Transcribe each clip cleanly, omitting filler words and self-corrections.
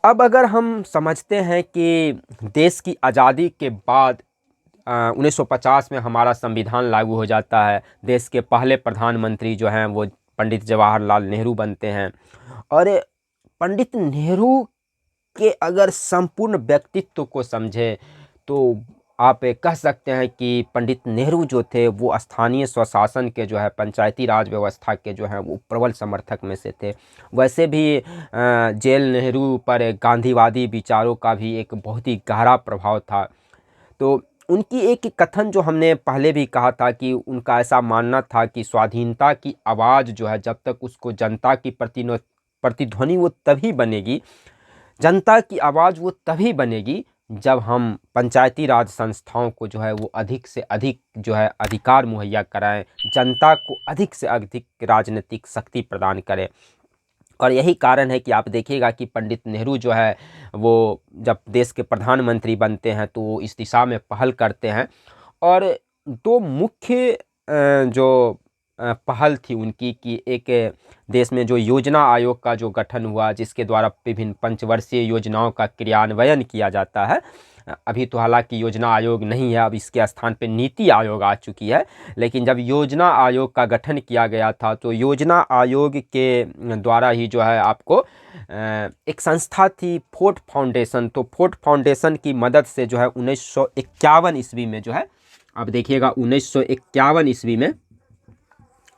अब अगर हम समझते हैं कि देश की आज़ादी के बाद 1950 में हमारा संविधान लागू हो जाता है, देश के पहले प्रधानमंत्री जो हैं वो पंडित जवाहरलाल नेहरू बनते हैं। और पंडित नेहरू के अगर संपूर्ण व्यक्तित्व को समझे तो आप कह सकते हैं कि पंडित नेहरू जो थे वो स्थानीय स्वशासन के जो है पंचायती राज व्यवस्था के जो है वो प्रबल समर्थक में से थे। वैसे भी जेल नेहरू पर गांधीवादी विचारों का भी एक बहुत ही गहरा प्रभाव था। तो उनकी एक कथन जो हमने पहले भी कहा था कि उनका ऐसा मानना था कि स्वाधीनता की आवाज़ जो है जब तक उसको जनता की प्रतिध्वनि वो तभी बनेगी, जनता की आवाज़ वो तभी बनेगी जब हम पंचायती राज संस्थाओं को जो है वो अधिक से अधिक जो है अधिकार मुहैया कराएं, जनता को अधिक से अधिक राजनीतिक शक्ति प्रदान करें। और यही कारण है कि आप देखिएगा कि पंडित नेहरू जो है वो जब देश के प्रधानमंत्री बनते हैं तो वो इस दिशा में पहल करते हैं। और दो मुख्य जो पहल थी उनकी कि एक देश में जो योजना आयोग का जो गठन हुआ जिसके द्वारा विभिन्न पंचवर्षीय योजनाओं का क्रियान्वयन किया जाता है। अभी तो हालांकि योजना आयोग नहीं है, अब इसके स्थान पे नीति आयोग आ चुकी है। लेकिन जब योजना आयोग का गठन किया गया था तो योजना आयोग के द्वारा ही जो है आपको एक संस्था थी फोर्ड फाउंडेशन। तो फोर्ड फाउंडेशन की मदद से जो है 1951 ईस्वी में जो है, अब देखिएगा 1951 ईस्वी में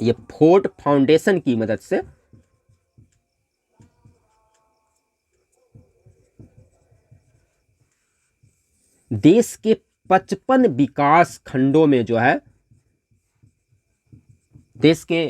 ये फोर्ड फाउंडेशन की मदद से देश के 55 विकास खंडों में जो है, देश के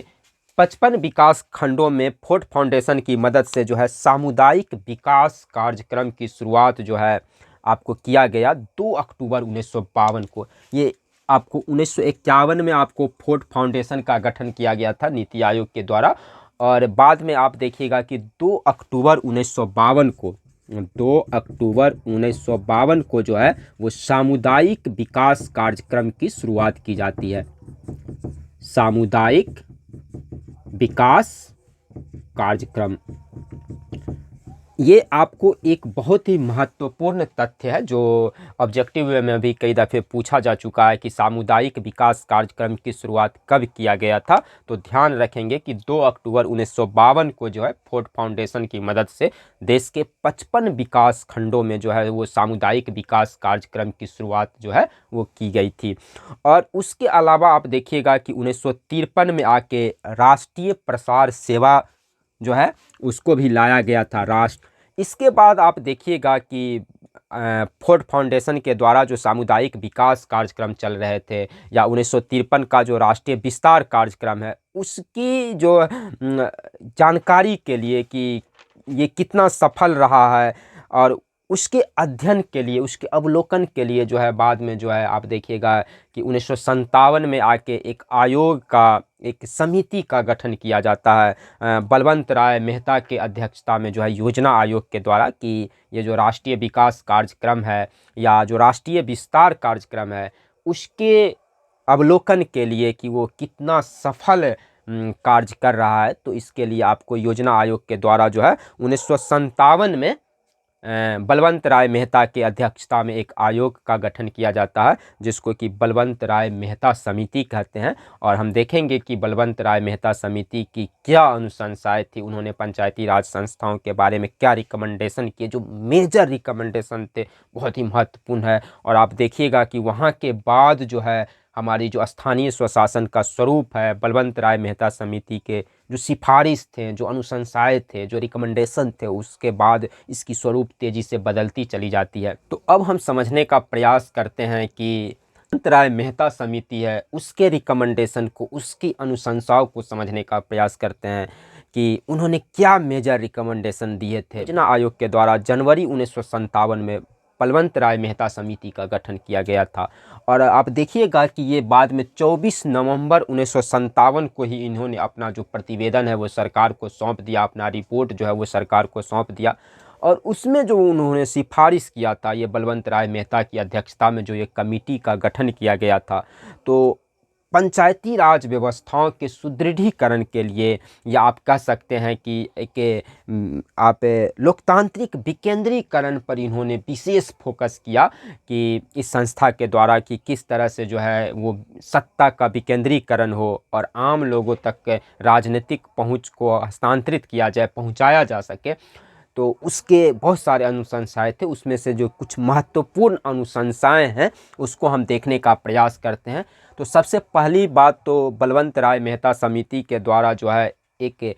55 विकास खंडों में फोर्ड फाउंडेशन की मदद से जो है सामुदायिक विकास कार्यक्रम की शुरुआत जो है आपको किया गया 2 अक्टूबर 1952 को। ये आपको 1951 में आपको फोर्ड फाउंडेशन का गठन किया गया था नीति आयोग के द्वारा। और बाद में आप देखिएगा कि 2 अक्टूबर 1952 को, 2 अक्टूबर 1952 को जो है वो सामुदायिक विकास कार्यक्रम की शुरुआत की जाती है। सामुदायिक विकास कार्यक्रम, ये आपको एक बहुत ही महत्वपूर्ण तथ्य है जो ऑब्जेक्टिव में भी कई दफ़े पूछा जा चुका है कि सामुदायिक विकास कार्यक्रम की शुरुआत कब किया गया था। तो ध्यान रखेंगे कि 2 अक्टूबर 1952 को जो है फोर्ड फाउंडेशन की मदद से देश के 55 विकास खंडों में जो है वो सामुदायिक विकास कार्यक्रम की शुरुआत जो है वो की गई थी। और उसके अलावा आप देखिएगा कि 1953 में आके राष्ट्रीय प्रसार सेवा जो है उसको भी लाया गया था राष्ट्र। इसके बाद आप देखिएगा कि फोर्ड फाउंडेशन के द्वारा जो सामुदायिक विकास कार्यक्रम चल रहे थे या 1953 का जो राष्ट्रीय विस्तार कार्यक्रम है उसकी जो जानकारी के लिए कि ये कितना सफल रहा है और उसके अध्ययन के लिए, उसके अवलोकन के लिए जो है बाद में जो है आप देखिएगा कि 1957 में आके एक आयोग का, एक समिति का गठन किया जाता है बलवंत राय मेहता के अध्यक्षता में जो है योजना आयोग के द्वारा कि ये जो राष्ट्रीय विकास कार्यक्रम है या जो राष्ट्रीय विस्तार कार्यक्रम है उसके अवलोकन के लिए कि वो कितना सफल कार्य कर रहा है। तो इसके लिए आपको योजना आयोग के द्वारा जो है 1957 में बलवंत राय मेहता के अध्यक्षता में एक आयोग का गठन किया जाता है जिसको कि बलवंत राय मेहता समिति कहते हैं। और हम देखेंगे कि बलवंत राय मेहता समिति की क्या अनुशंसाएं थी, उन्होंने पंचायती राज संस्थाओं के बारे में क्या रिकमेंडेशन किए, जो मेजर रिकमेंडेशन थे बहुत ही महत्वपूर्ण है। और आप देखिएगा कि वहाँ के बाद जो है हमारी जो स्थानीय स्वशासन का स्वरूप है, बलवंत राय मेहता समिति के जो सिफारिश थे, जो अनुशंसाएं थे, जो रिकमेंडेशन थे, उसके बाद इसकी स्वरूप तेजी से बदलती चली जाती है। तो अब हम समझने का प्रयास करते हैं कि बलवंत राय मेहता समिति है उसके रिकमेंडेशन को, उसकी अनुशंसाओं को समझने का प्रयास करते हैं कि उन्होंने क्या मेजर रिकमेंडेशन दिए थे। योजना आयोग के द्वारा जनवरी 1957 में बलवंत राय मेहता समिति का गठन किया गया था। और आप देखिएगा कि ये बाद में 24 नवंबर 1957 को ही इन्होंने अपना जो प्रतिवेदन है वो सरकार को सौंप दिया, अपना रिपोर्ट जो है वो सरकार को सौंप दिया। और उसमें जो उन्होंने सिफारिश किया था, ये बलवंत राय मेहता की अध्यक्षता में जो ये कमेटी का गठन किया गया था, तो पंचायती राज व्यवस्थाओं के सुदृढ़ीकरण के लिए, या आप कह सकते हैं कि आप लोकतांत्रिक विकेंद्रीकरण पर इन्होंने विशेष फोकस किया कि इस संस्था के द्वारा कि किस तरह से जो है वो सत्ता का विकेंद्रीकरण हो और आम लोगों तक राजनीतिक पहुंच को हस्तांतरित किया जाए, पहुंचाया जा सके। तो उसके बहुत सारे अनुशंसाएं थे, उसमें से जो कुछ महत्वपूर्ण अनुशंसाएं हैं उसको हम देखने का प्रयास करते हैं। तो सबसे पहली बात तो बलवंत राय मेहता समिति के द्वारा जो है एक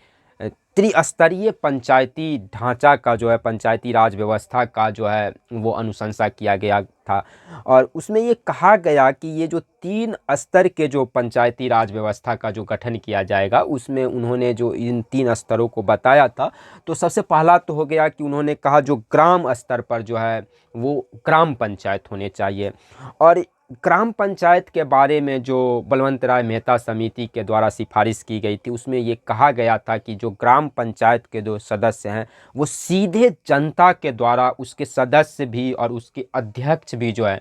त्रिस्तरीय पंचायती ढांचा का जो है, पंचायती राज व्यवस्था का जो है वो अनुशंसा किया गया था। और उसमें ये कहा गया कि ये जो 3 स्तर के जो पंचायती राज व्यवस्था का जो गठन किया जाएगा, उसमें उन्होंने जो इन 3 स्तरों को बताया था। तो सबसे पहला तो हो गया कि उन्होंने कहा जो ग्राम स्तर पर जो है वो ग्राम पंचायत होने चाहिए। और ग्राम पंचायत के बारे में जो बलवंत राय मेहता समिति के द्वारा सिफारिश की गई थी, उसमें ये कहा गया था कि जो ग्राम पंचायत के जो सदस्य हैं वो सीधे जनता के द्वारा, उसके सदस्य भी और उसके अध्यक्ष भी जो है,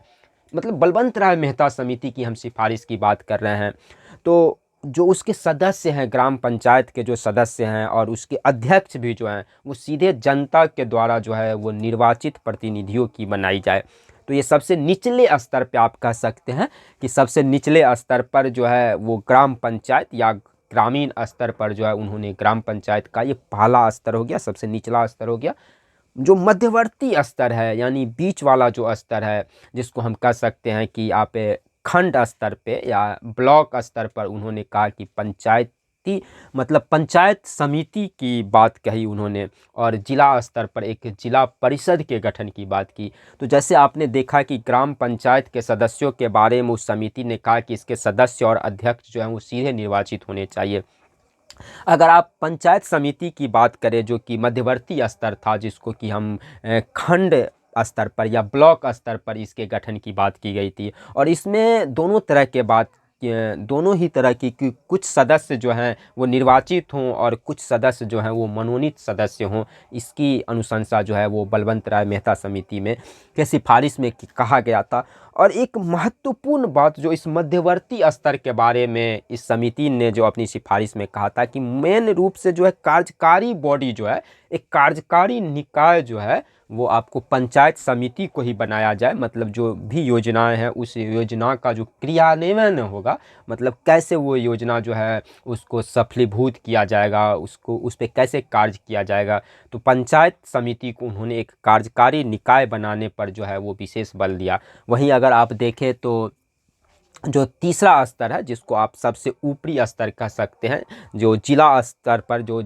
मतलब बलवंत राय मेहता समिति की हम सिफारिश की बात कर रहे हैं, तो जो उसके सदस्य हैं, ग्राम पंचायत के जो सदस्य हैं और उसके अध्यक्ष भी जो हैं, वो सीधे जनता के द्वारा जो है वो निर्वाचित प्रतिनिधियों की बनाई जाए। तो ये सबसे निचले स्तर पे आप कह सकते हैं कि सबसे निचले स्तर पर जो है वो ग्राम पंचायत या ग्रामीण स्तर पर जो है उन्होंने ग्राम पंचायत का ये पहला स्तर हो गया, सबसे निचला स्तर हो गया। जो मध्यवर्ती स्तर है, यानी बीच वाला जो स्तर है, जिसको हम कह सकते हैं कि आप खंड स्तर पे या ब्लॉक स्तर पर, उन्होंने कहा कि पंचायती मतलब पंचायत समिति की बात कही उन्होंने, और जिला स्तर पर एक जिला परिषद के गठन की बात की। तो जैसे आपने देखा कि ग्राम पंचायत के सदस्यों के बारे में उस समिति ने कहा कि इसके सदस्य और अध्यक्ष जो हैं वो सीधे निर्वाचित होने चाहिए। अगर आप पंचायत समिति की बात करें जो कि मध्यवर्ती स्तर था, जिसको कि हम खंड स्तर पर या ब्लॉक स्तर पर इसके गठन की बात की गई थी, और इसमें दोनों ही तरह की कि कुछ सदस्य जो हैं वो निर्वाचित हों और कुछ सदस्य जो हैं वो मनोनीत सदस्य हों, इसकी अनुशंसा जो है वो बलवंत राय मेहता समिति में के सिफारिश में कहा गया था। और एक महत्वपूर्ण बात जो इस मध्यवर्ती स्तर के बारे में इस समिति ने जो अपनी सिफारिश में कहा था कि मेन रूप से जो है कार्यकारी बॉडी जो है, एक कार्यकारी निकाय जो है वो आपको पंचायत समिति को ही बनाया जाए। मतलब जो भी योजनाएं हैं उस योजना का जो क्रियान्वयन होगा, मतलब कैसे वो योजना जो है उसको सफलीभूत किया जाएगा, उसको उस पर कैसे कार्य किया जाएगा, तो पंचायत समिति को उन्होंने एक कार्यकारी निकाय बनाने पर जो है वो विशेष बल दिया। वहीं अगर आप देखें तो जो तीसरा स्तर है, जिसको आप सबसे ऊपरी स्तर कह सकते हैं, जो जिला स्तर पर जो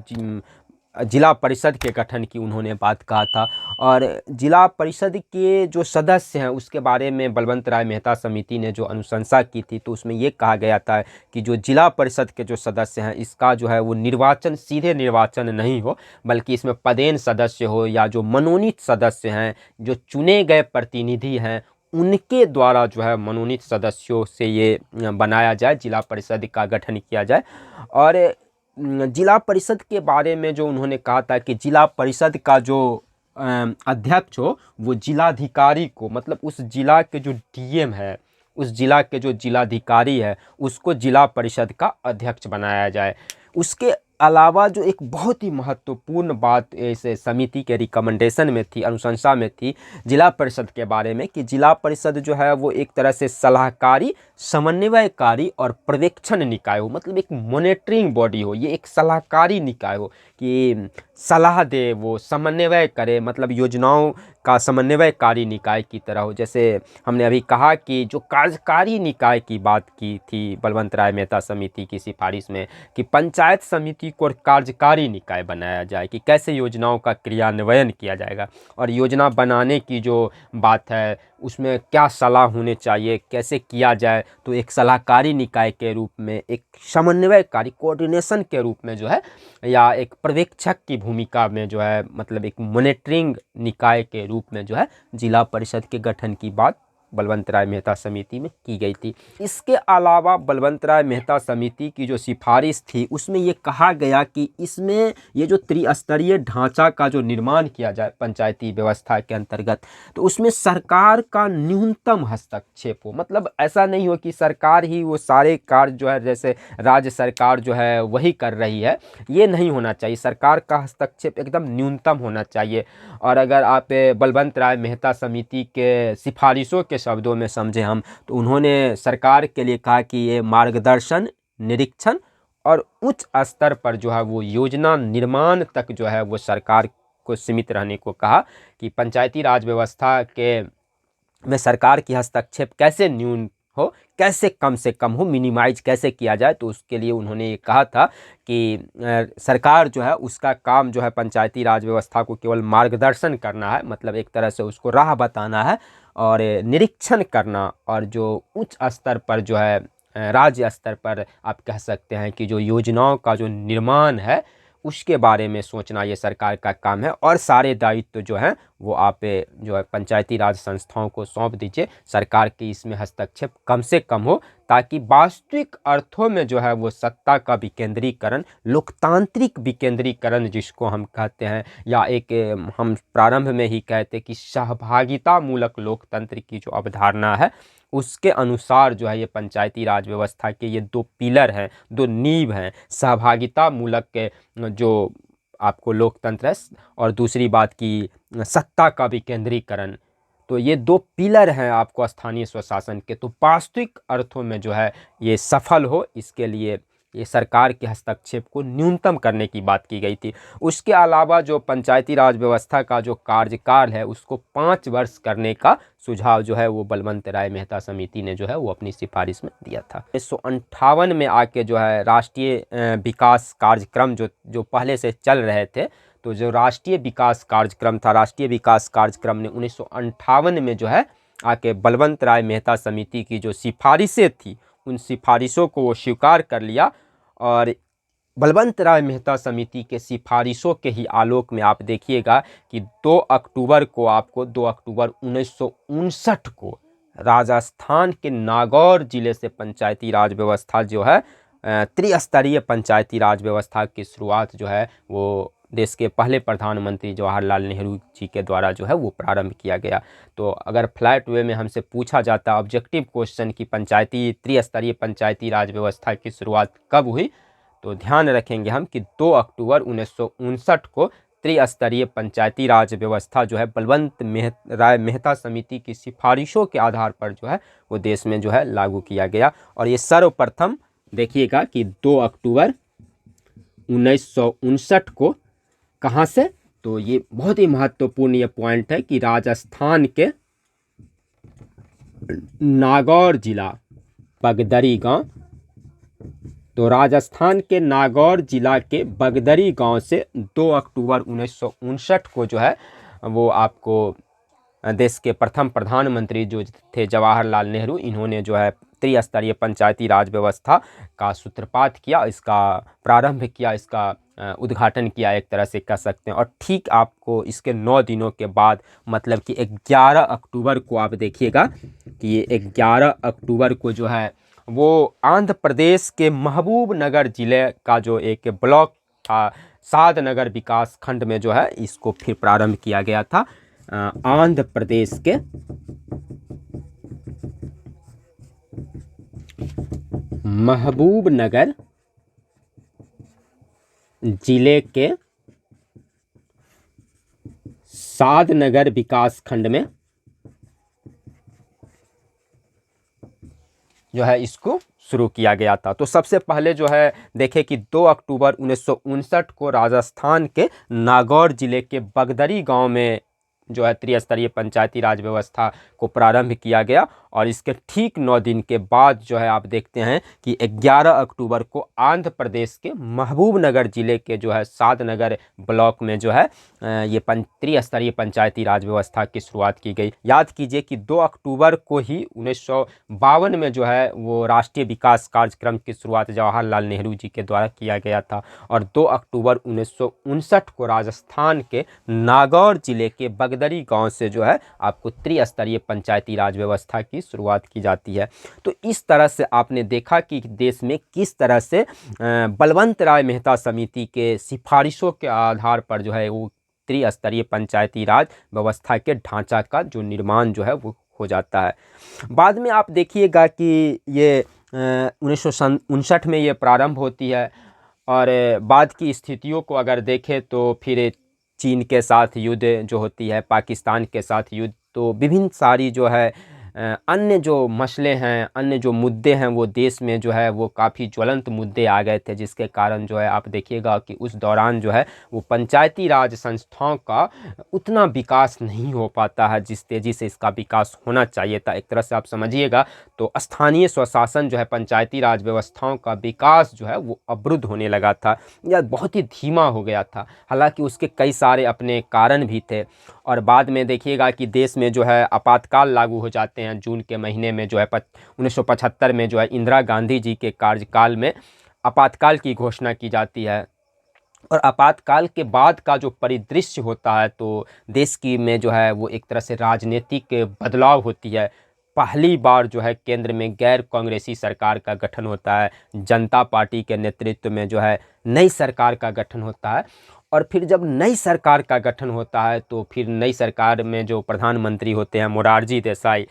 जिला परिषद के गठन की उन्होंने बात कहा था। और जिला परिषद के जो सदस्य हैं उसके बारे में बलवंत राय मेहता समिति ने जो अनुशंसा की थी, तो उसमें ये कहा गया था कि जो जिला परिषद के जो सदस्य हैं इसका जो है वो निर्वाचन, सीधे निर्वाचन नहीं हो, बल्कि इसमें पदेन सदस्य हो या जो मनोनीत सदस्य हैं, जो चुने गए प्रतिनिधि हैं, उनके द्वारा जो है मनोनीत सदस्यों से ये बनाया जाए, जिला परिषद का गठन किया जाए। और जिला परिषद के बारे में जो उन्होंने कहा था कि जिला परिषद का जो अध्यक्ष हो वो जिलाधिकारी को, मतलब उस जिला के जो डीएम है, उस जिला के जो जिलाधिकारी है उसको जिला परिषद का अध्यक्ष बनाया जाए। उसके अलावा जो एक बहुत ही महत्वपूर्ण बात इस समिति के रिकमेंडेशन में थी, अनुशंसा में थी जिला परिषद के बारे में, कि जिला परिषद जो है वो एक तरह से सलाहकारी, समन्वयकारी और पर्यवेक्षण निकाय हो, मतलब एक मॉनिटरिंग बॉडी हो, ये एक सलाहकारी निकाय हो कि सलाह दे, वो समन्वय करे, मतलब योजनाओं का समन्वयकारी निकाय की तरह हो। जैसे हमने अभी कहा कि जो कार्यकारी निकाय की बात की थी बलवंत राय मेहता समिति की सिफारिश में कि पंचायत समिति को कार्यकारी निकाय बनाया जाए, कि कैसे योजनाओं का क्रियान्वयन किया जाएगा, और योजना बनाने की जो बात है उसमें क्या सलाह होने चाहिए, कैसे किया जाए, तो एक सलाहकारी निकाय के रूप में, एक समन्वयकारी कोऑर्डिनेशन के रूप में जो है, या एक पर्यवेक्षक की भूमिका में जो है, मतलब एक मॉनिटरिंग निकाय के रूप में जो है जिला परिषद के गठन की बात बलवंत राय मेहता समिति में की गई थी। इसके अलावा बलवंत राय मेहता समिति की जो सिफारिश थी उसमें ये कहा गया कि इसमें ये जो त्रिस्तरीय ढांचा का जो निर्माण किया जाए पंचायती व्यवस्था के अंतर्गत, तो उसमें सरकार का न्यूनतम हस्तक्षेप हो। मतलब ऐसा नहीं हो कि सरकार ही वो सारे कार्य जो है जैसे राज्य सरकार जो है वही कर रही है, ये नहीं होना चाहिए। सरकार का हस्तक्षेप एकदम न्यूनतम होना चाहिए। और अगर आप बलवंत राय मेहता समिति के सिफारिशों के शब्दों में समझें हम, तो उन्होंने सरकार के लिए कहा कि ये मार्गदर्शन, निरीक्षण और उच्च स्तर पर जो है वो योजना निर्माण तक जो है वो सरकार को सीमित रहने को कहा कि पंचायती राज व्यवस्था के में सरकार की हस्तक्षेप कैसे न्यून हो, कैसे कम से कम हो, मिनिमाइज कैसे किया जाए। तो उसके लिए उन्होंने ये कहा था कि सरकार जो है उसका काम जो है पंचायती राज व्यवस्था को केवल मार्गदर्शन करना है, मतलब एक तरह से उसको राह बताना है, और निरीक्षण करना, और जो उच्च स्तर पर जो है राज्य स्तर पर आप कह सकते हैं कि जो योजनाओं का जो निर्माण है उसके बारे में सोचना ये सरकार का काम है। और सारे दायित्व जो हैं वो आप जो है पंचायती राज संस्थाओं को सौंप दीजिए। सरकार की इसमें हस्तक्षेप कम से कम हो, ताकि वास्तविक अर्थों में जो है वो सत्ता का विकेंद्रीकरण, लोकतांत्रिक विकेंद्रीकरण जिसको हम कहते हैं, या एक हम प्रारंभ में ही कहते कि सहभागिता मूलक लोकतंत्र की जो अवधारणा है, उसके अनुसार जो है ये पंचायती राज व्यवस्था के ये दो पिलर हैं, दो नींव हैं, सहभागिता मूलक के जो आपको लोकतंत्र है, और दूसरी बात की सत्ता का विकेंद्रीकरण। तो ये दो पिलर हैं आपको स्थानीय स्वशासन के। तो वास्तविक अर्थों में जो है ये सफल हो, इसके लिए ये सरकार के हस्तक्षेप को न्यूनतम करने की बात की गई थी। उसके अलावा जो पंचायती राज व्यवस्था का जो कार्यकाल है उसको 5 वर्ष करने का सुझाव जो है वो बलवंत राय मेहता समिति ने जो है वो अपनी सिफारिश में दिया था। 1958 में आके जो है राष्ट्रीय विकास कार्यक्रम जो पहले से चल रहे थे, तो जो राष्ट्रीय विकास कार्यक्रम था, राष्ट्रीय विकास कार्यक्रम ने 1958 में जो है आके बलवंत राय मेहता समिति की जो सिफारिशें थी उन सिफारिशों को वो स्वीकार कर लिया। और बलवंत राय मेहता समिति के सिफारिशों के ही आलोक में आप देखिएगा कि 2 अक्टूबर 1959 को राजस्थान के नागौर जिले से पंचायती राज व्यवस्था जो है त्रिस्तरीय पंचायती राज व्यवस्था की शुरुआत जो है वो देश के पहले प्रधानमंत्री जवाहरलाल नेहरू जी के द्वारा जो है वो प्रारंभ किया गया। तो अगर फ्लैट वे में हमसे पूछा जाता ऑब्जेक्टिव क्वेश्चन की त्रिस्तरीय पंचायती राज व्यवस्था की शुरुआत कब हुई, तो ध्यान रखेंगे हम कि 2 अक्टूबर 1959 को त्रिस्तरीय पंचायती राज व्यवस्था जो है बलवंत राय मेहता समिति की सिफारिशों के आधार पर जो है वो देश में जो है लागू किया गया। और ये सर्वप्रथम देखिएगा कि 2 अक्टूबर 1959 को कहाँ से, तो ये बहुत ही महत्वपूर्ण ये पॉइंट है कि राजस्थान के नागौर जिला बगदरी गांव, तो राजस्थान के नागौर जिला के बगदरी गांव से 2 अक्टूबर 1959 को जो है वो आपको देश के प्रथम प्रधानमंत्री जो थे जवाहरलाल नेहरू, इन्होंने जो है त्रिस्तरीय पंचायती राज व्यवस्था का सूत्रपात किया, इसका प्रारंभ किया, इसका उद्घाटन किया एक तरह से कह सकते हैं। और ठीक आपको इसके 9 दिनों के बाद मतलब कि 11 अक्टूबर को आप देखिएगा कि ये 11 अक्टूबर को जो है वो आंध्र प्रदेश के महबूब नगर जिले का जो एक ब्लॉक था साध नगर विकास खंड में जो है इसको फिर प्रारंभ किया गया था। आंध्र प्रदेश के महबूब नगर जिले के साध नगर विकास खंड में जो है इसको शुरू किया गया था। तो सबसे पहले जो है देखें कि 2 अक्टूबर 1959 को राजस्थान के नागौर जिले के बगदरी गांव में जो है त्रिस्तरीय पंचायती राज व्यवस्था को प्रारंभ किया गया। और इसके ठीक 9 दिन के बाद जो है आप देखते हैं कि 11 अक्टूबर को आंध्र प्रदेश के महबूबनगर जिले के जो है सादनगर ब्लॉक में जो है ये त्रिस्तरीय पंचायती राज व्यवस्था की शुरुआत की गई। याद कीजिए कि 2 अक्टूबर को ही 1952 में जो है वो राष्ट्रीय विकास कार्यक्रम की शुरुआत जवाहरलाल नेहरू जी के द्वारा किया गया था और 2 अक्टूबर 1959 को राजस्थान के नागौर जिले के बगदरी गांव से जो है आपको त्रिस्तरीय पंचायती राज व्यवस्था की शुरुआत की जाती है। तो इस तरह से आपने देखा कि देश में किस तरह से बलवंत राय मेहता समिति के सिफारिशों के आधार पर जो है वो त्रिस्तरीय पंचायती राज व्यवस्था के ढांचा का जो निर्माण जो है वो हो जाता है। बाद में आप देखिएगा कि ये 1959 में ये प्रारंभ होती है और बाद की स्थितियों को अगर देखें तो फिर चीन के साथ युद्ध जो होती है, पाकिस्तान के साथ युद्ध, तो विभिन्न सारी जो है अन्य जो मसले हैं, अन्य जो मुद्दे हैं वो देश में जो है वो काफ़ी ज्वलंत मुद्दे आ गए थे, जिसके कारण जो है आप देखिएगा कि उस दौरान जो है वो पंचायती राज संस्थाओं का उतना विकास नहीं हो पाता है जिस तेज़ी से इसका विकास होना चाहिए था। एक तरह से आप समझिएगा तो स्थानीय स्वशासन जो है, पंचायती राज व्यवस्थाओं का विकास जो है वो अवरुद्ध होने लगा था या बहुत ही धीमा हो गया था। हालांकि उसके कई सारे अपने कारण भी थे और बाद में देखिएगा कि देश में जो है आपातकाल लागू हो जाते हैं। जून के महीने में जो है 1975 में जो है इंदिरा गांधी जी के कार्यकाल में आपातकाल की घोषणा की जाती है और आपातकाल के बाद का जो परिदृश्य होता है तो देश की में जो है वो एक तरह से राजनीतिक बदलाव होती है। पहली बार जो है केंद्र में गैर कांग्रेसी सरकार का गठन होता है, जनता पार्टी के नेतृत्व में जो है नई सरकार का गठन होता है और फिर जब नई सरकार का गठन होता है तो फिर नई सरकार में जो प्रधानमंत्री होते हैं मोरारजी देसाई,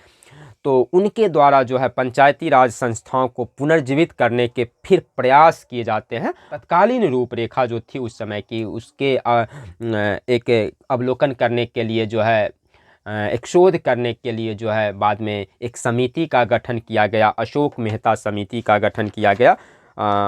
तो उनके द्वारा जो है पंचायती राज संस्थाओं को पुनर्जीवित करने के फिर प्रयास किए जाते हैं। तत्कालीन रूपरेखा जो थी उस समय की उसके एक अवलोकन करने के लिए जो है एक शोध करने के लिए जो है बाद में एक समिति का गठन किया गया, अशोक मेहता समिति का गठन किया गया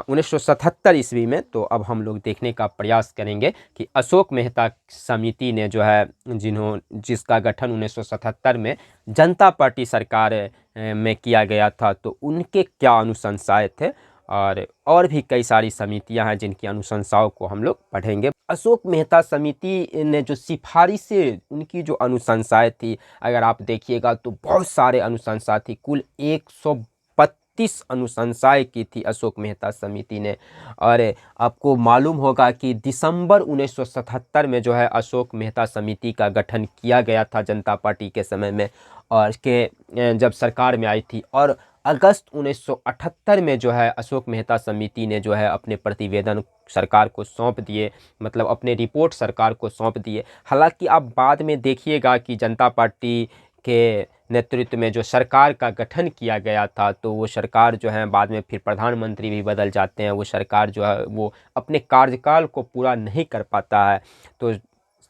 1977 ईस्वी में। तो अब हम लोग देखने का प्रयास करेंगे कि अशोक मेहता समिति ने जो है जिसका गठन 1977 में जनता पार्टी सरकार में किया गया था, तो उनके क्या अनुशंसाएं थे और भी कई सारी समितियां हैं जिनकी अनुशंसाओं को हम लोग पढ़ेंगे। अशोक मेहता समिति ने जो सिफारिशें, उनकी जो अनुशंसाएं थी, अगर आप देखिएगा तो बहुत सारे अनुशंसा थी, कुल 132 अनुशंसाएं की थी अशोक मेहता समिति ने। और आपको मालूम होगा कि दिसंबर 1977 में जो है अशोक मेहता समिति का गठन किया गया था जनता पार्टी के समय में और के जब सरकार में आई थी, और अगस्त 1978 में जो है अशोक मेहता समिति ने जो है अपने प्रतिवेदन सरकार को सौंप दिए, मतलब अपने रिपोर्ट सरकार को सौंप दिए। हालांकि आप बाद में देखिएगा कि जनता पार्टी के नेतृत्व में जो सरकार का गठन किया गया था तो वो सरकार जो है बाद में फिर प्रधानमंत्री भी बदल जाते हैं, वो सरकार जो है वो अपने कार्यकाल को पूरा नहीं कर पाता है, तो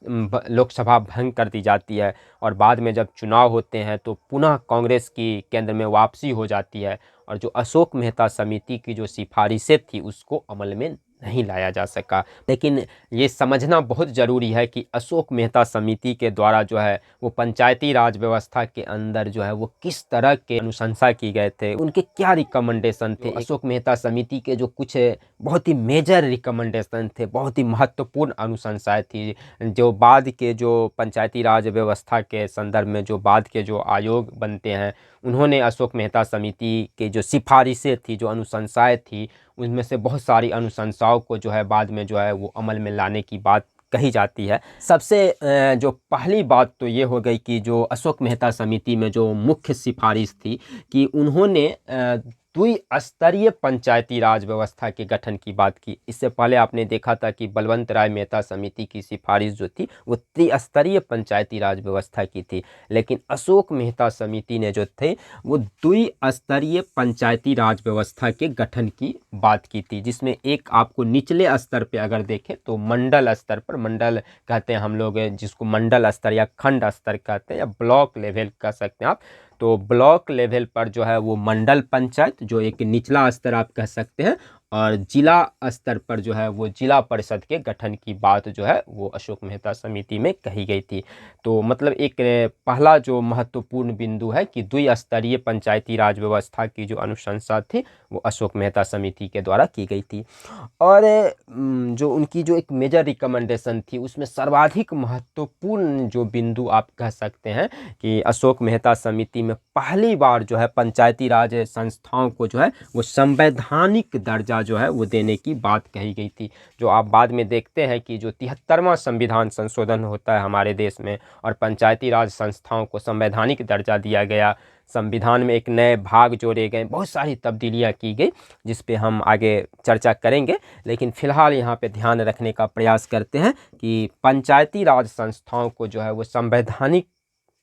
लोकसभा भंग कर दी जाती है और बाद में जब चुनाव होते हैं तो पुनः कांग्रेस की केंद्र में वापसी हो जाती है और जो अशोक मेहता समिति की जो सिफारिशें थी उसको अमल में नहीं लाया जा सका। लेकिन ये समझना बहुत ज़रूरी है कि अशोक मेहता समिति के द्वारा जो है वो पंचायती राज व्यवस्था के अंदर जो है वो किस तरह के अनुशंसा की गए थे, उनके क्या रिकमेंडेशन थे। अशोक मेहता समिति के जो कुछ बहुत ही मेजर रिकमेंडेशन थे, बहुत ही महत्वपूर्ण अनुशंसाएं थी, जो बाद के जो पंचायती राज व्यवस्था के संदर्भ में जो बाद के जो आयोग बनते हैं उन्होंने अशोक मेहता समिति के जो सिफारिशें थी, जो अनुशंसाएं थी, उनमें से बहुत सारी अनुशंसाओं को जो है बाद में जो है वो अमल में लाने की बात कही जाती है। सबसे जो पहली बात तो ये हो गई कि जो अशोक मेहता समिति में जो मुख्य सिफारिश थी कि उन्होंने द्विस्तरीय पंचायती राज व्यवस्था के गठन की बात की। इससे पहले आपने देखा था कि बलवंत राय मेहता समिति की सिफारिश जो थी वो त्रिस्तरीय पंचायती राज व्यवस्था की थी, लेकिन अशोक मेहता समिति ने जो थे वो द्विस्तरीय पंचायती राज व्यवस्था के गठन की बात की थी, जिसमें एक आपको निचले स्तर पे अगर देखें तो मंडल स्तर पर, मंडल कहते हैं हम लोग जिसको मंडल स्तर या खंड स्तर कहते हैं या ब्लॉक लेवल कह सकते हैं आप, तो ब्लॉक लेवल पर जो है वो मंडल पंचायत जो एक निचला स्तर आप कह सकते हैं, और जिला स्तर पर जो है वो जिला परिषद के गठन की बात जो है वो अशोक मेहता समिति में कही गई थी। तो मतलब एक पहला जो महत्वपूर्ण बिंदु है कि द्विस्तरीय पंचायती राज व्यवस्था की जो अनुशंसा थी वो अशोक मेहता समिति के द्वारा की गई थी। और जो उनकी जो एक मेजर रिकमेंडेशन थी उसमें सर्वाधिक महत्वपूर्ण जो बिंदु आप कह सकते हैं कि अशोक मेहता समिति में पहली बार जो है पंचायती राज संस्थाओं को जो है वो संवैधानिक दर्जा जो है वो देने की बात कही गई थी। जो आप बाद में देखते हैं कि जो 73वां संविधान संशोधन होता है हमारे देश में और पंचायती राज संस्थाओं को संवैधानिक दर्जा दिया गया, संविधान में एक नए भाग जोड़े गए, बहुत सारी तब्दीलियां की गई जिस पे हम आगे चर्चा करेंगे। लेकिन फ़िलहाल यहाँ पे ध्यान रखने का प्रयास करते हैं कि पंचायती राज संस्थाओं को जो है वो संवैधानिक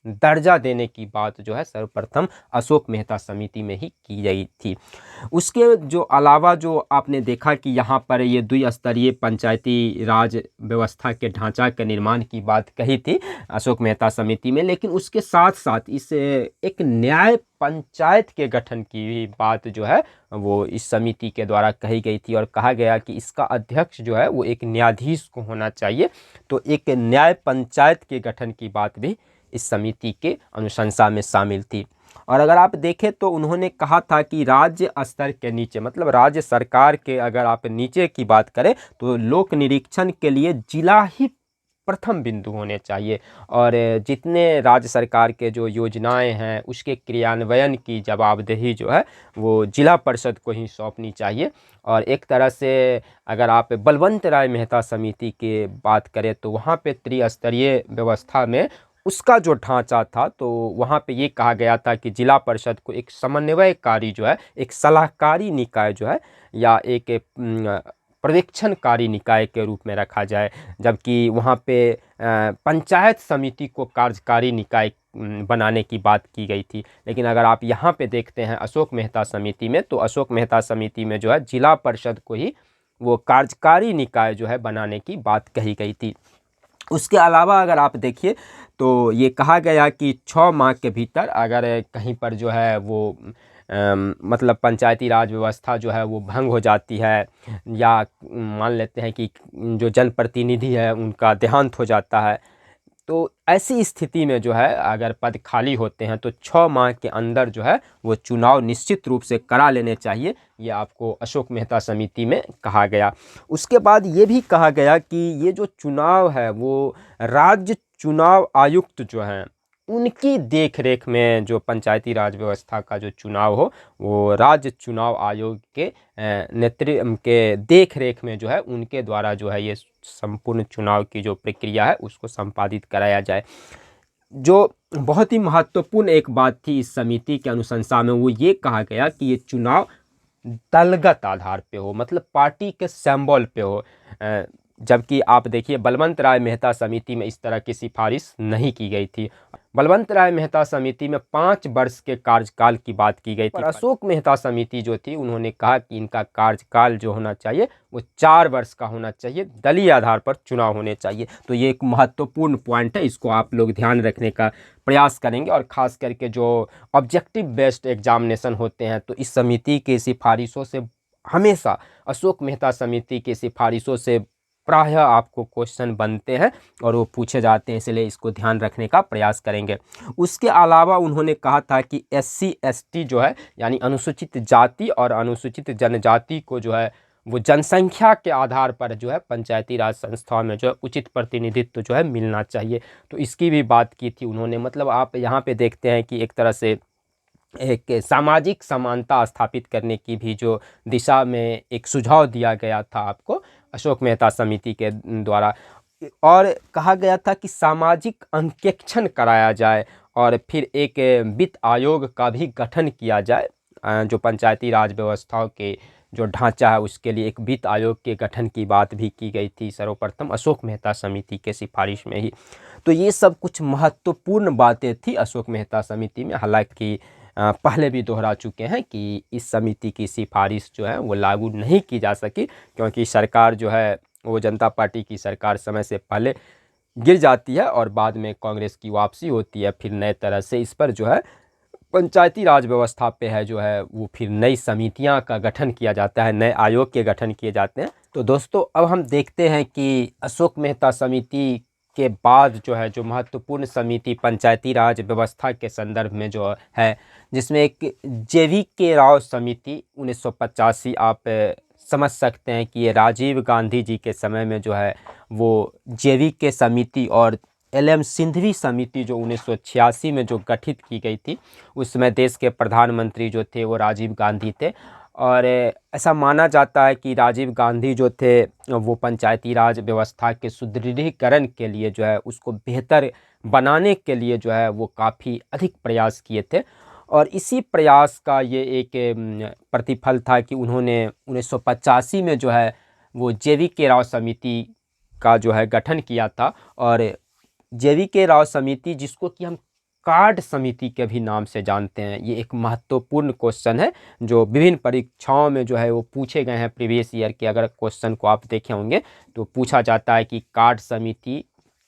दर्जा देने की बात जो है सर्वप्रथम अशोक मेहता समिति में ही की गई थी। उसके जो अलावा जो आपने देखा कि यहाँ पर ये द्विस्तरीय पंचायती राज व्यवस्था के ढांचा के निर्माण की बात कही थी अशोक मेहता समिति में, लेकिन उसके साथ साथ इस एक न्याय पंचायत के गठन की भी बात जो है वो इस समिति के द्वारा कही गई थी और कहा गया कि इसका अध्यक्ष जो है वो एक न्यायाधीश को होना चाहिए। तो एक न्याय पंचायत के गठन की बात भी इस समिति के अनुशंसा में शामिल थी। और अगर आप देखें तो उन्होंने कहा था कि राज्य स्तर के नीचे मतलब राज्य सरकार के अगर आप नीचे की बात करें तो लोक निरीक्षण के लिए जिला ही प्रथम बिंदु होने चाहिए और जितने राज्य सरकार के जो योजनाएं हैं उसके क्रियान्वयन की जवाबदेही जो है वो जिला परिषद को ही सौंपनी चाहिए। और एक तरह से अगर आप बलवंत राय मेहता समिति की बात करें तो वहाँ पे त्रिस्तरीय व्यवस्था में उसका जो ढांचा था तो वहाँ पे ये कहा गया था कि जिला परिषद को एक समन्वयकारी जो है एक सलाहकारी निकाय जो है या एक पर्यवेक्षणकारी निकाय के रूप में रखा जाए, जबकि वहाँ पे पंचायत समिति को कार्यकारी निकाय बनाने की बात की गई थी। लेकिन अगर आप यहाँ पे देखते हैं अशोक मेहता समिति में तो अशोक मेहता समिति में जो है जिला परिषद को ही वो कार्यकारी निकाय जो है बनाने की बात कही गई थी। उसके अलावा अगर आप देखिए तो ये कहा गया कि 6 माह के भीतर अगर कहीं पर जो है वो मतलब पंचायती राज व्यवस्था जो है वो भंग हो जाती है या मान लेते हैं कि जो जनप्रतिनिधि है उनका देहांत हो जाता है तो ऐसी स्थिति में जो है अगर पद खाली होते हैं तो 6 माह के अंदर जो है वो चुनाव निश्चित रूप से करा लेने चाहिए। ये आपको अशोक मेहता समिति में कहा गया। उसके बाद ये भी कहा गया कि ये जो चुनाव है वो राज्य चुनाव आयुक्त जो हैं उनकी देख रेख में जो पंचायती राज व्यवस्था का जो चुनाव हो वो राज्य चुनाव आयोग के नेतृत्व के देख रेख में जो है उनके द्वारा जो है ये संपूर्ण चुनाव की जो प्रक्रिया है उसको संपादित कराया जाए। जो बहुत ही महत्वपूर्ण एक बात थी इस समिति के अनुशंसा में वो ये कहा गया कि ये चुनाव दलगत आधार पे हो मतलब पार्टी के सिंबल पे हो, जबकि आप देखिए बलवंत राय मेहता समिति में इस तरह की सिफारिश नहीं की गई थी। बलवंत राय मेहता समिति में 5 वर्ष के कार्यकाल की बात की गई थी पर अशोक मेहता समिति जो थी उन्होंने कहा कि इनका कार्यकाल जो होना चाहिए वो 4 वर्ष का होना चाहिए, दलीय आधार पर चुनाव होने चाहिए। तो ये एक महत्वपूर्ण पॉइंट है, इसको आप लोग ध्यान रखने का प्रयास करेंगे। और ख़ास करके जो ऑब्जेक्टिव बेस्ड एग्जामिनेशन होते हैं तो इस समिति की सिफारिशों से हमेशा अशोक मेहता समिति की सिफारिशों से प्रायः आपको क्वेश्चन बनते हैं और वो पूछे जाते हैं, इसलिए इसको ध्यान रखने का प्रयास करेंगे। उसके अलावा उन्होंने कहा था कि SC ST जो है यानी अनुसूचित जाति और अनुसूचित जनजाति को जो है वो जनसंख्या के आधार पर जो है पंचायती राज संस्थाओं में जो है उचित प्रतिनिधित्व जो है मिलना चाहिए। तो इसकी भी बात की थी उन्होंने। मतलब आप यहाँ पे देखते हैं कि एक तरह से एक सामाजिक समानता स्थापित करने की भी जो दिशा में एक सुझाव दिया गया था आपको अशोक मेहता समिति के द्वारा। और कहा गया था कि सामाजिक अंकेक्षण कराया जाए और फिर एक वित्त आयोग का भी गठन किया जाए। जो पंचायती राज व्यवस्थाओं के जो ढांचा है उसके लिए एक वित्त आयोग के गठन की बात भी की गई थी सर्वप्रथम अशोक मेहता समिति के सिफारिश में ही। तो ये सब कुछ महत्वपूर्ण बातें थी अशोक मेहता समिति में। हालांकि पहले भी दोहरा चुके हैं कि इस समिति की सिफारिश जो है वो लागू नहीं की जा सकी क्योंकि सरकार जो है वो जनता पार्टी की सरकार समय से पहले गिर जाती है और बाद में कांग्रेस की वापसी होती है, फिर नए तरह से इस पर जो है पंचायती राज व्यवस्था पे है जो है वो फिर नई समितियां का गठन किया जाता है, नए आयोग के गठन किए जाते हैं। तो दोस्तों अब हम देखते हैं कि अशोक मेहता समिति के बाद जो है जो महत्वपूर्ण समिति पंचायती राज व्यवस्था के संदर्भ में जो है, जिसमें एक JV राव समिति 1985, आप समझ सकते हैं कि ये राजीव गांधी जी के समय में जो है वो JV समिति और LM सिंघवी समिति जो 1986 में जो गठित की गई थी, उस समय देश के प्रधानमंत्री जो थे वो राजीव गांधी थे। और ऐसा माना जाता है कि राजीव गांधी जो थे वो पंचायती राज व्यवस्था के सुदृढ़ीकरण के लिए जो है उसको बेहतर बनाने के लिए जो है वो काफ़ी अधिक प्रयास किए थे। और इसी प्रयास का ये एक प्रतिफल था कि उन्होंने 1985 में जो है वो JV राव समिति का जो है गठन किया था। और JV राव समिति, जिसको कि हम कार्ड समिति के भी नाम से जानते हैं, ये एक महत्वपूर्ण क्वेश्चन है जो विभिन्न परीक्षाओं में जो है वो पूछे गए हैं प्रीवियस ईयर के। अगर क्वेश्चन को आप देखे होंगे तो पूछा जाता है कि कार्ड समिति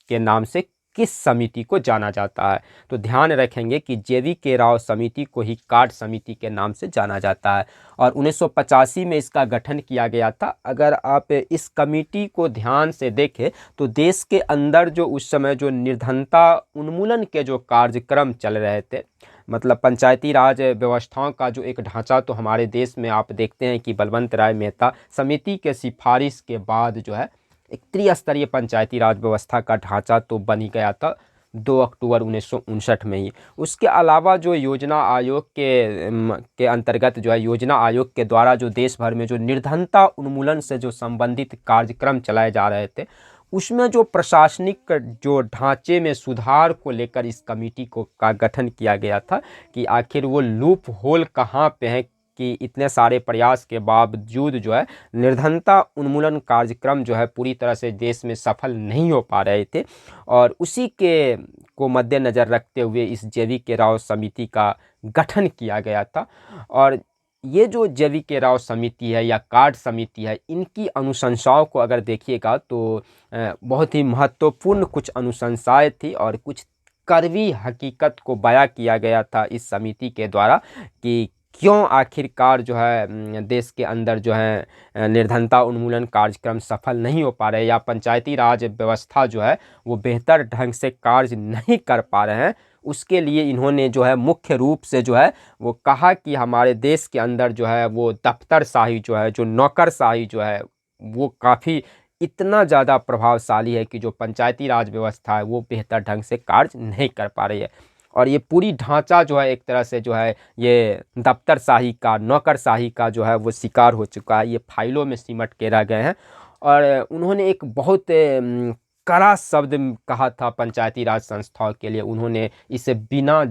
के नाम से किस समिति को जाना जाता है। तो ध्यान रखेंगे कि JV राव समिति को ही कार्ड समिति के नाम से जाना जाता है और 1985 में इसका गठन किया गया था। अगर आप इस कमेटी को ध्यान से देखें तो देश के अंदर जो उस समय जो निर्धनता उन्मूलन के जो कार्यक्रम चल रहे थे, मतलब पंचायती राज व्यवस्थाओं का जो एक ढांचा, तो हमारे देश में आप देखते हैं कि बलवंत राय मेहता समिति के सिफारिश के बाद जो है एक त्रिस्तरीय पंचायती राज व्यवस्था का ढांचा तो बन ही गया था 2 अक्टूबर 1959 में ही। उसके अलावा जो योजना आयोग के अंतर्गत जो है योजना आयोग के द्वारा जो देश भर में जो निर्धनता उन्मूलन से जो संबंधित कार्यक्रम चलाए जा रहे थे, उसमें जो प्रशासनिक जो ढांचे में सुधार को लेकर इस कमेटी को का गठन किया गया था कि आखिर वो लूप होल कहाँ पे है कि इतने सारे प्रयास के बावजूद जो है निर्धनता उन्मूलन कार्यक्रम जो है पूरी तरह से देश में सफल नहीं हो पा रहे थे। और उसी के को मद्देनज़र रखते हुए इस JV राव समिति का गठन किया गया था। और ये जो JV राव समिति है या कार्ड समिति है, इनकी अनुशंसाओं को अगर देखिएगा तो बहुत ही महत्वपूर्ण कुछ अनुशंसाएं थी और कुछ कड़वी हकीकत को बयां किया गया था इस समिति के द्वारा कि क्यों आखिरकार जो है देश के अंदर जो है निर्धनता उन्मूलन कार्यक्रम सफल नहीं हो पा रहे या पंचायती राज व्यवस्था जो है वो बेहतर ढंग से कार्य नहीं कर पा रहे हैं। उसके लिए इन्होंने जो है मुख्य रूप से जो है वो कहा कि हमारे देश के अंदर जो है वो दफ्तरशाही जो है, जो नौकरशाही जो है, वो काफ़ी इतना ज़्यादा प्रभावशाली है कि जो पंचायती राज व्यवस्था है वो बेहतर ढंग से कार्य नहीं कर पा रही है। और ये पूरी ढांचा जो है एक तरह से जो है ये दफ्तरशाही का, नौकरशाही का जो है वो शिकार हो चुका है, ये फाइलों में सिमट के रह गए हैं। और उन्होंने एक बहुत कड़ा शब्द कहा था पंचायती राज संस्थाओं के लिए, उन्होंने इसे बिना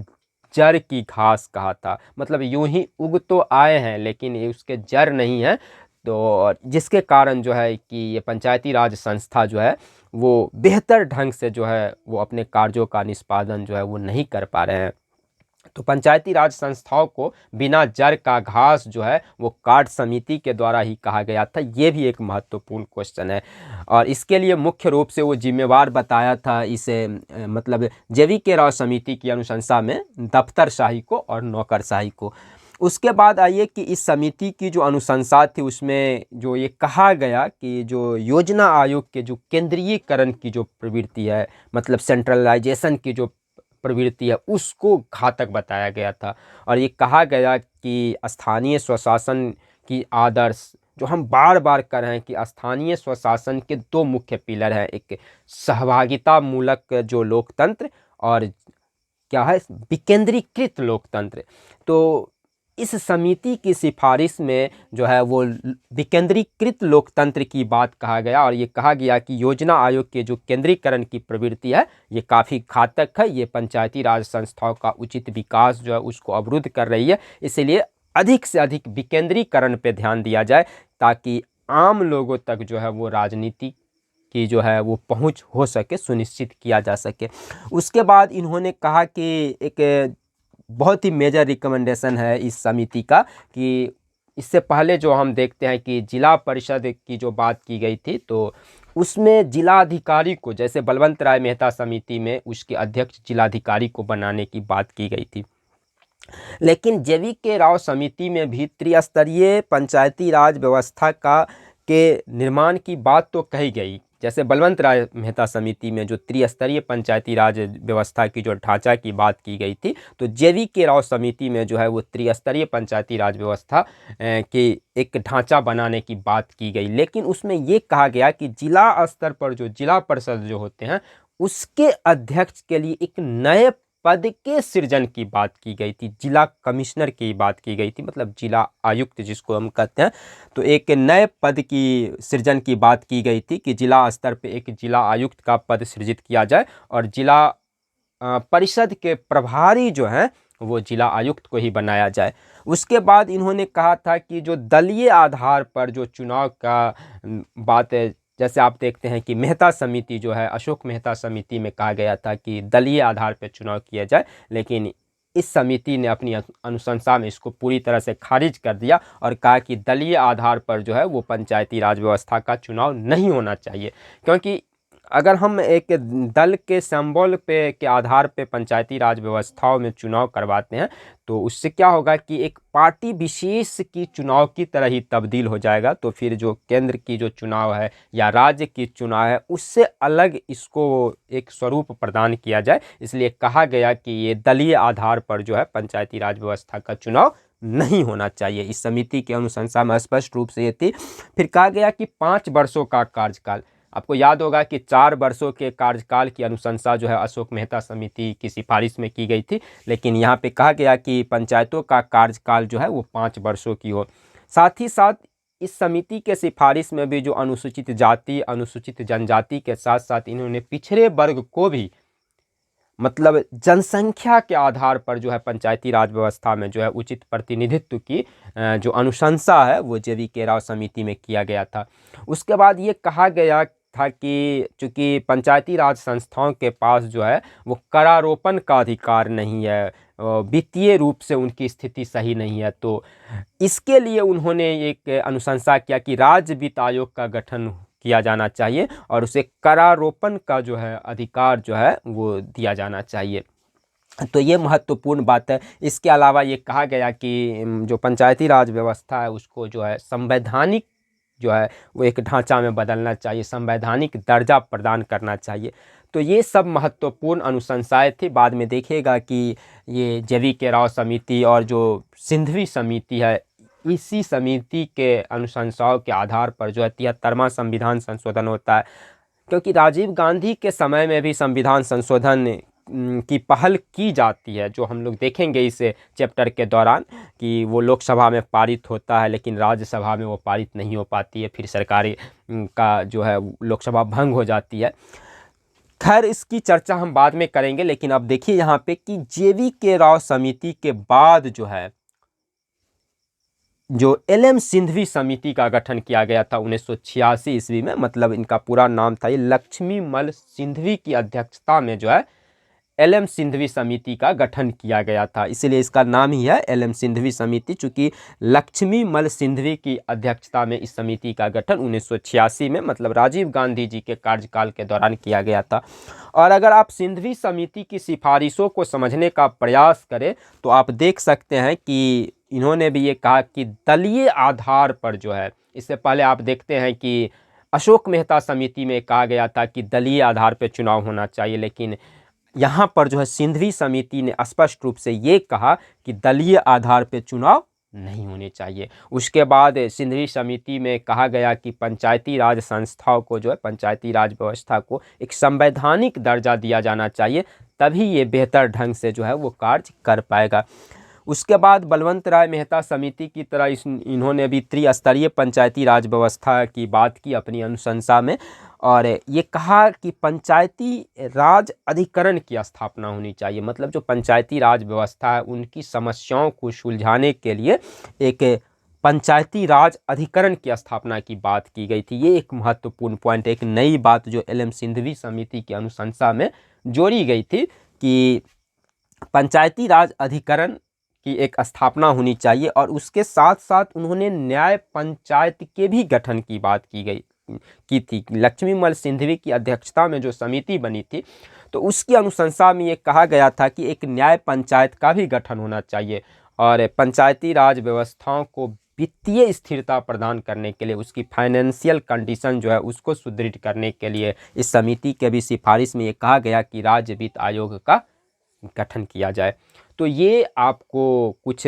जड़ की घास कहा था। मतलब यूं ही उग तो आए हैं लेकिन ये उसके जड़ नहीं है। तो जिसके कारण जो है कि ये पंचायती राज संस्था जो है वो बेहतर ढंग से जो है वो अपने कार्यों का निष्पादन जो है वो नहीं कर पा रहे हैं। तो पंचायती राज संस्थाओं को बिना जड़ का घास जो है वो कार्ड समिति के द्वारा ही कहा गया था। ये भी एक महत्वपूर्ण क्वेश्चन है और इसके लिए मुख्य रूप से वो जिम्मेवार बताया था इसे मतलब JV राव समिति की अनुशंसा में दफ्तरशाही को और नौकरशाही को। उसके बाद आइए कि इस समिति की जो अनुशंसा थी उसमें जो ये कहा गया कि जो योजना आयोग के जो केंद्रीयकरण की जो प्रवृत्ति है, मतलब सेंट्रलाइजेशन की जो प्रवृत्ति है, उसको घातक बताया गया था। और ये कहा गया कि स्थानीय स्वशासन की आदर्श, जो हम बार बार कर रहे हैं कि स्थानीय स्वशासन के 2 मुख्य पिलर हैं, एक सहभागिता मूलक जो लोकतंत्र और क्या है विकेंद्रीकृत लोकतंत्र। तो इस समिति की सिफारिश में जो है वो विकेंद्रीकृत लोकतंत्र की बात कहा गया और ये कहा गया कि योजना आयोग के जो केंद्रीकरण की प्रवृत्ति है ये काफ़ी घातक है, ये पंचायती राज संस्थाओं का उचित विकास जो है उसको अवरुद्ध कर रही है। इसलिए अधिक से अधिक विकेंद्रीकरण पे ध्यान दिया जाए ताकि आम लोगों तक जो है वो राजनीति की जो है वो पहुंच हो सके, सुनिश्चित किया जा सके। उसके बाद इन्होंने कहा कि एक बहुत ही मेजर रिकमेंडेशन है इस समिति का कि इससे पहले जो हम देखते हैं कि जिला परिषद की जो बात की गई थी तो उसमें जिलाधिकारी को, जैसे बलवंत राय मेहता समिति में उसके अध्यक्ष जिलाधिकारी को बनाने की बात की गई थी, लेकिन JV.K. राव समिति में भी त्रिस्तरीय पंचायती राज व्यवस्था का के निर्माण की बात तो कही गई। जैसे बलवंत राय मेहता समिति में जो त्रिस्तरीय पंचायती राज व्यवस्था की जो ढांचा की बात की गई थी, तो JV.K. राव समिति में जो है वो त्रिस्तरीय पंचायती राज व्यवस्था की एक ढांचा बनाने की बात की गई। लेकिन उसमें ये कहा गया कि जिला स्तर पर जो जिला परिषद जो होते हैं उसके अध्यक्ष के लिए एक नए पद के सृजन की बात की गई थी। जिला कमिश्नर की बात की गई थी, मतलब जिला आयुक्त जिसको हम कहते हैं। तो एक नए पद की सृजन की बात की गई थी कि जिला स्तर पे एक जिला आयुक्त का पद सृजित किया जाए और जिला परिषद के प्रभारी जो हैं वो जिला आयुक्त को ही बनाया जाए। उसके बाद इन्होंने कहा था कि जो दलीय आधार पर जो चुनाव का बात है, जैसे आप देखते हैं कि मेहता समिति जो है, अशोक मेहता समिति में कहा गया था कि दलीय आधार पर चुनाव किया जाए, लेकिन इस समिति ने अपनी अनुशंसा में इसको पूरी तरह से खारिज कर दिया और कहा कि दलीय आधार पर जो है वो पंचायती राज व्यवस्था का चुनाव नहीं होना चाहिए। क्योंकि अगर हम एक दल के सिंबल पे के आधार पे पंचायती राज व्यवस्थाओं में चुनाव करवाते हैं तो उससे क्या होगा कि एक पार्टी विशेष की चुनाव की तरह ही तब्दील हो जाएगा। तो फिर जो केंद्र की जो चुनाव है या राज्य की चुनाव है उससे अलग इसको एक स्वरूप प्रदान किया जाए। इसलिए कहा गया कि ये दलीय आधार पर जो है पंचायती राज व्यवस्था का चुनाव नहीं होना चाहिए। इस समिति की अनुशंसा में स्पष्ट रूप से ये थी। फिर कहा गया कि 5 वर्षों का कार्यकाल, आपको याद होगा कि 4 वर्षों के कार्यकाल की अनुशंसा जो है अशोक मेहता समिति की सिफारिश में की गई थी, लेकिन यहाँ पे कहा गया कि पंचायतों का कार्यकाल जो है वो 5 वर्षों की हो। साथ ही साथ इस समिति के सिफारिश में भी जो अनुसूचित जाति, अनुसूचित जनजाति के साथ साथ इन्होंने पिछड़े वर्ग को भी, मतलब जनसंख्या के आधार पर जो है पंचायती राज व्यवस्था में जो है उचित प्रतिनिधित्व की जो अनुशंसा है वो JV.K. राव समिति में किया गया था। उसके बाद ये कहा गया था कि चूँकि पंचायती राज संस्थाओं के पास जो है वो करारोपण का अधिकार नहीं है, वित्तीय रूप से उनकी स्थिति सही नहीं है, तो इसके लिए उन्होंने एक अनुशंसा किया कि राज्य वित्त आयोग का गठन किया जाना चाहिए और उसे करारोपण का जो है अधिकार जो है वो दिया जाना चाहिए। तो ये महत्वपूर्ण बात है। इसके अलावा ये कहा गया कि जो पंचायती राज व्यवस्था है उसको जो है संवैधानिक जो है वो एक ढांचा में बदलना चाहिए, संवैधानिक दर्जा प्रदान करना चाहिए। तो ये सब महत्वपूर्ण अनुशंसाएं थी। बाद में देखिएगा कि ये JV.K. राव समिति और जो सिंधवी समिति है, इसी समिति के अनुशंसाओं के आधार पर जो है 73वां संविधान संशोधन होता है। क्योंकि राजीव गांधी के समय में भी संविधान संशोधन की पहल की जाती है, जो हम लोग देखेंगे इस चैप्टर के दौरान कि वो लोकसभा में पारित होता है लेकिन राज्यसभा में वो पारित नहीं हो पाती है, फिर सरकारी का जो है लोकसभा भंग हो जाती है। खैर इसकी चर्चा हम बाद में करेंगे, लेकिन अब देखिए यहाँ पे कि JV.K. राव समिति के बाद जो है जो LM सिंधवी समिति का गठन किया गया था 1986 ईस्वी में, मतलब इनका पूरा नाम था ये लक्ष्मीमल सिंधवी की अध्यक्षता में जो है LM सिंधवी समिति का गठन किया गया था, इसीलिए इसका नाम ही है LM सिंधवी समिति, चूँकि लक्ष्मीमल सिंधवी की अध्यक्षता में इस समिति का गठन 1986 में, मतलब राजीव गांधी जी के कार्यकाल के दौरान किया गया था। और अगर आप सिंधवी समिति की सिफारिशों को समझने का प्रयास करें तो आप देख सकते हैं कि इन्होंने भी ये कहा कि दलीय आधार पर जो है, इससे पहले आप देखते हैं कि अशोक मेहता समिति में कहा गया था कि दलीय आधार पर चुनाव होना चाहिए, लेकिन यहाँ पर जो है सिंधवी समिति ने स्पष्ट रूप से ये कहा कि दलीय आधार पर चुनाव नहीं होने चाहिए। उसके बाद सिंधवी समिति में कहा गया कि पंचायती राज संस्थाओं को जो है पंचायती राज व्यवस्था को एक संवैधानिक दर्जा दिया जाना चाहिए, तभी ये बेहतर ढंग से जो है वो कार्य कर पाएगा। उसके बाद बलवंत राय मेहता समिति की तरह इन्होंने भी त्रिस्तरीय पंचायती राज व्यवस्था की बात की अपनी अनुशंसा में, और ये कहा कि पंचायती राज अधिकरण की स्थापना होनी चाहिए, मतलब जो पंचायती राज व्यवस्था है उनकी समस्याओं को सुलझाने के लिए एक पंचायती राज अधिकरण की स्थापना की बात की गई थी। ये एक महत्वपूर्ण पॉइंट, एक नई बात जो LM सिंधवी समिति की अनुशंसा में जोड़ी गई थी कि पंचायती राज अधिकरण की एक स्थापना होनी चाहिए, और उसके साथ साथ उन्होंने न्याय पंचायत के भी गठन की बात की थी। लक्ष्मीमल सिंधवी की अध्यक्षता में जो समिति बनी थी तो उसकी अनुशंसा में ये कहा गया था कि एक न्याय पंचायत का भी गठन होना चाहिए और पंचायती राज व्यवस्थाओं को वित्तीय स्थिरता प्रदान करने के लिए, उसकी फाइनेंशियल कंडीशन जो है उसको सुदृढ़ करने के लिए इस समिति के भी सिफारिश में ये कहा गया कि राज्य वित्त आयोग का गठन किया जाए। तो ये आपको कुछ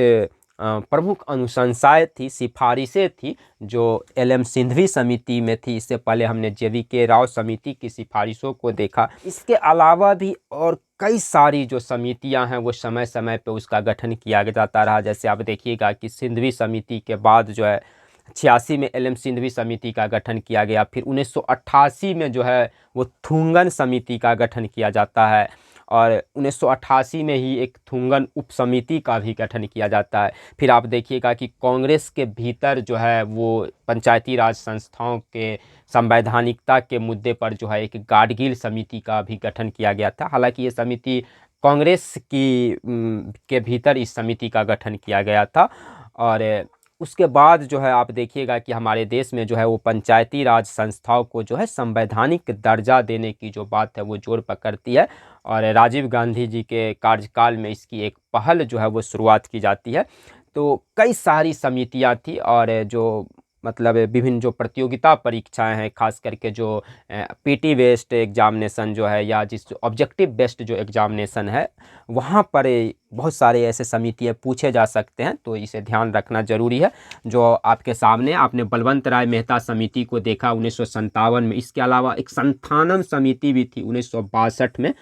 प्रमुख अनुशंसाएं थी, सिफारिशें थी जो एल.एम. सिंघवी समिति में थी। इससे पहले हमने जे.वी.के. राव समिति की सिफारिशों को देखा। इसके अलावा भी और कई सारी जो समितियां हैं वो समय समय पे उसका गठन किया जाता रहा। जैसे आप देखिएगा कि सिंघवी समिति के बाद जो है 86 में एल.एम. सिंघवी समिति का गठन किया गया। फिर 1988 में जो है वो थुंगन समिति का गठन किया जाता है और 1988 में ही एक थुंगन उप समिति का भी गठन किया जाता है। फिर आप देखिएगा कि कांग्रेस के भीतर जो है वो पंचायती राज संस्थाओं के संवैधानिकता के मुद्दे पर जो है एक गाडगिल समिति का भी गठन किया गया था। हालांकि ये समिति कांग्रेस की के भीतर इस समिति का गठन किया गया था। और उसके बाद जो है आप देखिएगा कि हमारे देश में जो है वो पंचायती राज संस्थाओं को जो है संवैधानिक दर्जा देने की जो बात है वो जोर पकड़ती है और राजीव गांधी जी के कार्यकाल में इसकी एक पहल जो है वो शुरुआत की जाती है। तो कई सारी समितियां थी और जो मतलब विभिन्न जो प्रतियोगिता परीक्षाएं हैं, खास करके जो पीटी बेस्ड एग्जामिनेशन जो है या जिस ऑब्जेक्टिव बेस्ड जो एग्जामिनेशन है वहाँ पर बहुत सारे ऐसे समितियाँ पूछे जा सकते हैं। तो इसे ध्यान रखना ज़रूरी है। जो आपके सामने आपने बलवंत राय मेहता समिति को देखा 1957 में। इसके अलावा एक संथानम समिति भी थी 1962 में।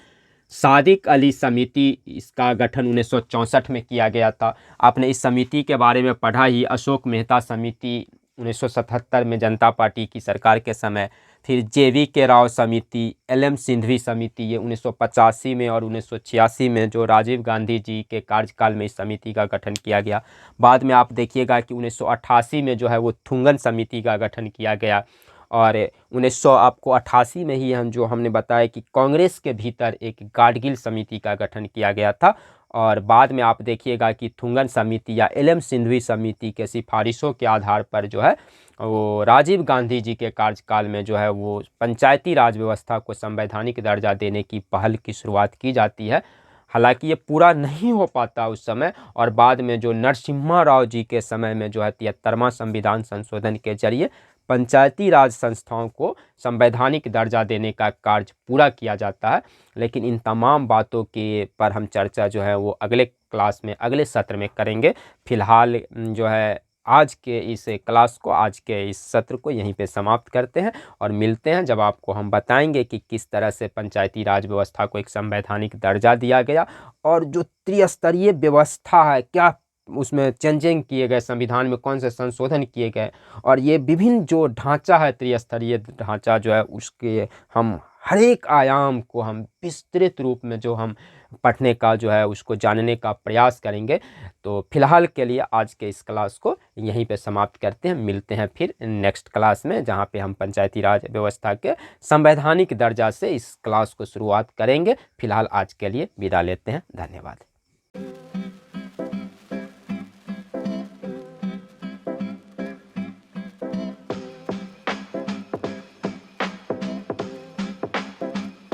सादिक अली समिति, इसका गठन 1964 में किया गया था। आपने इस समिति के बारे में पढ़ा ही। अशोक मेहता समिति 1977 में जनता पार्टी की सरकार के समय। फिर जे.वी.के. राव समिति, एल.एम. सिंघवी समिति, ये 1985 में और 1986 में जो राजीव गांधी जी के कार्यकाल में इस समिति का गठन किया गया। बाद में आप देखिएगा कि 1988 में जो है वो थुंगन समिति का गठन किया गया और 1988 में ही हमने बताया कि कांग्रेस के भीतर एक गाडगिल समिति का गठन किया गया था। और बाद में आप देखिएगा कि थुंगन समिति या एल.एम. सिंघवी समिति के सिफारिशों के आधार पर जो है वो राजीव गांधी जी के कार्यकाल में जो है वो पंचायती राज व्यवस्था को संवैधानिक दर्जा देने की पहल की शुरुआत की जाती है। हालांकि ये पूरा नहीं हो पाता उस समय और बाद में जो नरसिम्हा राव जी के समय में जो है 73वां संविधान संशोधन के जरिए पंचायती राज संस्थाओं को संवैधानिक दर्जा देने का कार्य पूरा किया जाता है। लेकिन इन तमाम बातों के पर हम चर्चा जो है वो अगले क्लास में, अगले सत्र में करेंगे। फिलहाल जो है आज के इस क्लास को, आज के इस सत्र को यहीं पे समाप्त करते हैं और मिलते हैं जब आपको हम बताएंगे कि किस तरह से पंचायती राज व्यवस्था को एक संवैधानिक दर्जा दिया गया और जो त्रिस्तरीय व्यवस्था है क्या उसमें चेंजिंग किए गए, संविधान में कौन से संशोधन किए गए और ये विभिन्न जो ढांचा है, त्रिस्तरीय ढांचा जो है उसके हम हर एक आयाम को हम विस्तृत रूप में जो हम पढ़ने का जो है उसको जानने का प्रयास करेंगे। तो फिलहाल के लिए आज के इस क्लास को यहीं पे समाप्त करते हैं। मिलते हैं फिर नेक्स्ट क्लास में जहाँ पे हम पंचायती राज व्यवस्था के संवैधानिक दर्जा से इस क्लास को शुरुआत करेंगे। फिलहाल आज के लिए विदा लेते हैं। धन्यवाद।